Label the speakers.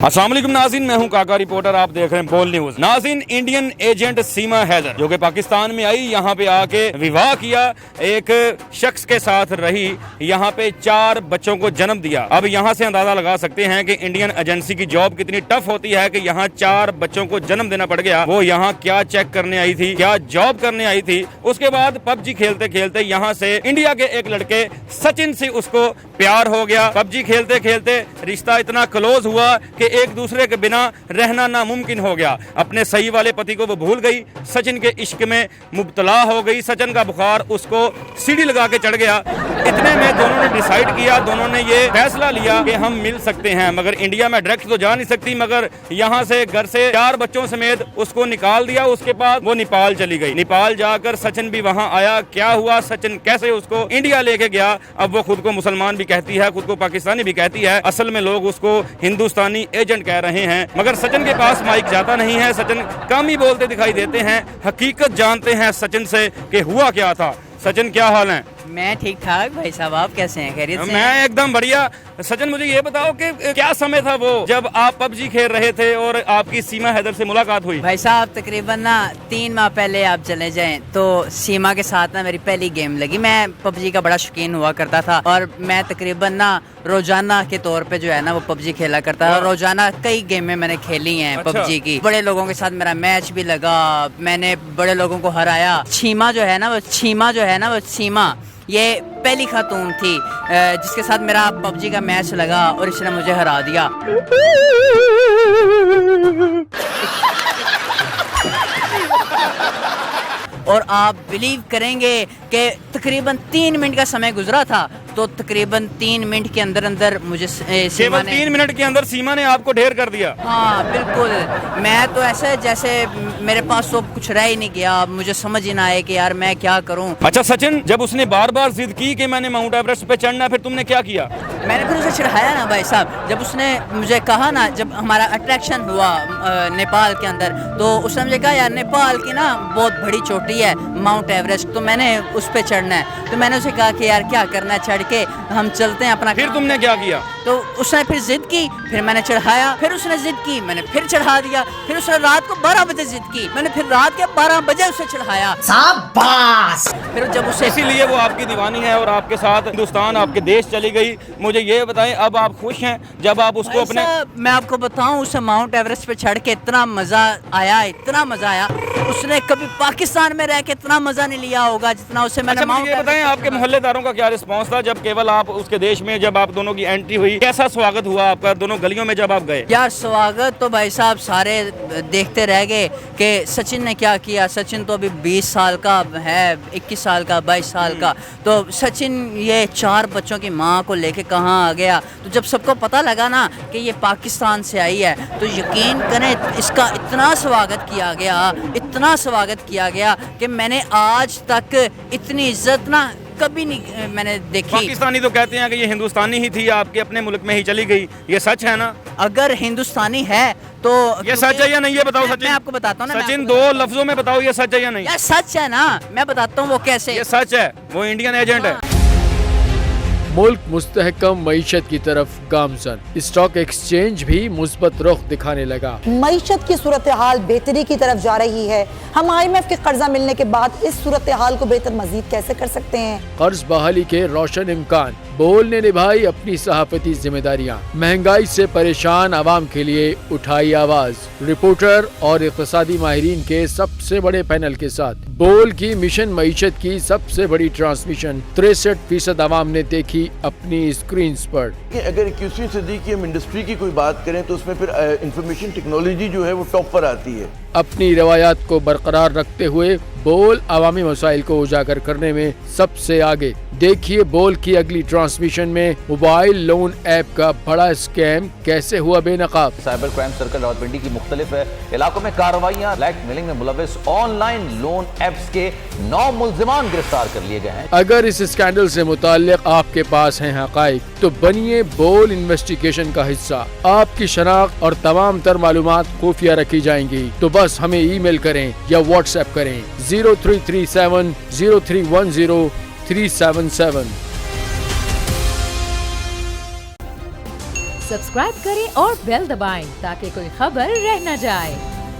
Speaker 1: अस्सलाम वालेकुम नाज़रीन, मैं हूं काका रिपोर्टर। आप देख रहे हैं बोल न्यूज। नाज़रीन, इंडियन एजेंट सीमा हैदर जो कि पाकिस्तान में आई, यहां पे आके विवाह किया, एक शख्स के साथ रही, यहां पे 4 बच्चों को जन्म दिया। अब यहां से अंदाजा लगा सकते हैं कि इंडियन एजेंसी की जॉब कितनी टफ होती है कि यहां 4 बच्चों को जन्म देना पड़ गया। वो यहां क्या चेक करने आई थी, क्या जॉब करने आई थी। उसके बाद पबजी खेलते खेलते यहां से इंडिया के एक लड़के सचिन से उसको प्यार हो गया। पबजी खेलते खेलते रिश्ता इतना क्लोज हुआ कि एक दूसरे के बिना रहना नामुमकिन हो गया। अपने सही वाले पति को वो भूल गई, सचिन के इश्क में मुब्तला हो गई। सचिन का बुखार उसको सीढ़ी लगा के चढ़ गया। इतने में दोनों ने डिसाइड किया, दोनों ने ये फैसला लिया कि हम मिल सकते हैं, मगर इंडिया में डायरेक्ट तो जा नहीं सकती, मगर यहाँ से घर से 4 बच्चों समेत उसको निकाल दिया। उसके बाद वो नेपाल चली गई। नेपाल जाकर सचिन भी वहाँ आया। क्या हुआ, सचिन कैसे उसको इंडिया लेके गया। अब वो खुद को मुसलमान भी कहती है, खुद को पाकिस्तानी भी कहती है। असल में लोग उसको हिंदुस्तानी एजेंट कह रहे हैं, मगर सचिन के पास माइक जाता नहीं है। सचिन कम ही बोलते दिखाई देते हैं। हकीकत जानते हैं सचिन से कि हुआ क्या था। सचिन, क्या हाल है?
Speaker 2: मैं ठीक ठाक भाई साहब, आप कैसे हैं? खैरियत से?
Speaker 1: मैं एकदम बढ़िया। सचिन, मुझे ये बताओ कि क्या समय था वो जब आप पबजी खेल रहे थे और आपकी सीमा हैदर से मुलाकात हुई?
Speaker 2: भाई साहब, तकरीबन ना 3 माह पहले आप चले जाएं तो सीमा के साथ ना मेरी पहली गेम लगी। मैं पबजी का बड़ा शौकीन हुआ करता था और मैं तकरीबन ना रोजाना के तौर पे जो है ना वो पबजी खेला करता था। रोजाना कई गेमें मैंने खेली हैं पबजी की। बड़े लोगों के साथ मेरा मैच भी लगा, मैंने बड़े लोगों को हराया। सीमा जो है ना वो सीमा ये पहली खातून थी जिसके साथ मेरा पबजी का मैच लगा और इसने मुझे हरा दिया। और आप बिलीव करेंगे कि तकरीबन 3 मिनट का समय गुजरा था, तो तकरीबन 3 मिनट के अंदर अंदर मुझे
Speaker 1: केवल 3 मिनट के अंदर सीमा ने आपको ढेर कर दिया?
Speaker 2: हाँ बिल्कुल। मैं तो ऐसे जैसे मेरे पास तो कुछ रह ही नहीं गया। मुझे समझ ही ना आए कि यार मैं क्या करूं।
Speaker 1: अच्छा सचिन, जब उसने बार बार जिद की कि मैंने माउंट एवरेस्ट पे चढ़ना, फिर तुमने क्या किया?
Speaker 2: मैंने फिर उसे चिढ़ाया ना भाई साहब। जब उसने मुझे कहा ना, जब हमारा अट्रैक्शन हुआ नेपाल के अंदर, तो उसने मुझे कहा यार नेपाल की ना बहुत बड़ी चोटी है माउंट एवरेस्ट, तो मैंने उस पे चढ़ना है। तो मैंने उसे कहा कि यार क्या करना है, चढ़ के हम चलते हैं अपना।
Speaker 1: फिर तुमने क्या किया?
Speaker 2: तो उसने फिर जिद की, फिर मैंने चढ़ाया। फिर उसने जिद की, मैंने फिर चढ़ा दिया। फिर उसने रात को 12 बजे जिद की, मैंने फिर रात के 12 बजे उसे चढ़ाया। शाबाश। फिर जब उसे,
Speaker 1: इसीलिए वो आपकी दीवानी है और आपके साथ हिंदुस्तान, आपके देश चली गई। मुझे ये बताएं, अब आप खुश हैं जब आप उसको अपने?
Speaker 2: मैं आपको बताऊं, उसे माउंट एवरेस्ट पे चढ़ के इतना मजा आया, इतना मजा आया। उसने कभी पाकिस्तान में रह के इतना मजा नहीं लिया होगा जितना उसे मैंने माउंट।
Speaker 1: ये बताएं, आपके मोहल्लेदारों का क्या रिस्पांस था जब केवल आप उसके देश में, जब आप दोनों की एंट्री हुई? कैसा स्वागत हुआ आपका दोनों गलियों में जब आप गए?
Speaker 2: यार स्वागत तो भाई साहब सारे देखते रह गए कि सचिन ने क्या किया। सचिन तो अभी 20 साल का है, 21 साल का, 22 साल का। तो सचिन ये 4 बच्चों की माँ को लेके कहाँ आ गया। तो जब सबको पता लगा ना कि ये पाकिस्तान से आई है, तो यकीन करें इसका इतना स्वागत किया गया, इतना स्वागत किया गया कि मैंने आज तक इतनी इज्जत ना कभी नहीं मैंने देखी।
Speaker 1: पाकिस्तानी तो कहते हैं कि ये हिंदुस्तानी ही थी, आपके अपने मुल्क में ही चली गई। ये सच है ना?
Speaker 2: अगर हिंदुस्तानी है तो
Speaker 1: ये सच है या नहीं, ये बताओ सचिन।
Speaker 2: मैं आपको बताता हूँ ना
Speaker 1: सचिन, 2 लफ्जों में बताओ ये सच है या नहीं?
Speaker 2: यार सच है ना, मैं बताता हूँ वो कैसे।
Speaker 1: ये सच है, वो इंडियन एजेंट है।
Speaker 3: मुल्क मुस्तहकम मईशत की तरफ गामजन, स्टॉक एक्सचेंज भी मुस्बत रुख दिखाने लगा।
Speaker 4: मईशत की सूरत हाल बेहतरी की तरफ जा रही है। हम IMF के कर्जा मिलने के बाद इस सूरत हाल को बेहतर मजीद कैसे कर सकते हैं?
Speaker 3: कर्ज बहाली के रोशन इम्कान। बोल ने निभाई अपनी सहाफती जिम्मेदारियां। महंगाई से परेशान आवाम के लिए उठाई आवाज। रिपोर्टर और इक़्तिसादी माहिरीन के सबसे बड़े पैनल के साथ बोल की मिशन मईशत की सबसे बड़ी ट्रांसमिशन 63% आवाम ने देखी अपनी स्क्रीन पर।
Speaker 5: अगर 21वीं सदी की हम इंडस्ट्री की कोई बात करें तो उसमें फिर इंफॉर्मेशन टेक्नोलॉजी जो है वो टॉप पर आती है।
Speaker 3: अपनी रवायात को बरकरार रखते हुए बोल अवामी मसाइल को उजागर करने में सबसे आगे। देखिए बोल की अगली ट्रांसमिशन में मोबाइल लोन ऐप का बड़ा स्कैम कैसे हुआ बेनकाब।
Speaker 6: साइबर क्राइम सर्कल रावलपिंडी की मुख्तलिफ इलाकों में कार्रवाइयाँ। ब्लैकमेलिंग में मुलविस ऑनलाइन लोन ऐप्स के 9 मुल्जिमान गिरफ्तार कर लिए गए हैं।
Speaker 3: अगर इस स्कैंडल से मुताल्लिक आपके पास हैं हकाइक, तो बनिए बोल इन्वेस्टिगेशन का हिस्सा। आपकी शनाख्त और तमाम तर मालूमात खुफिया रखी जाएंगी, तो बस हमें ईमेल करें या व्हाट्सएप करें 0337 0310 377।
Speaker 7: सब्सक्राइब करें और बेल दबाएं ताकि कोई खबर रह न जाए।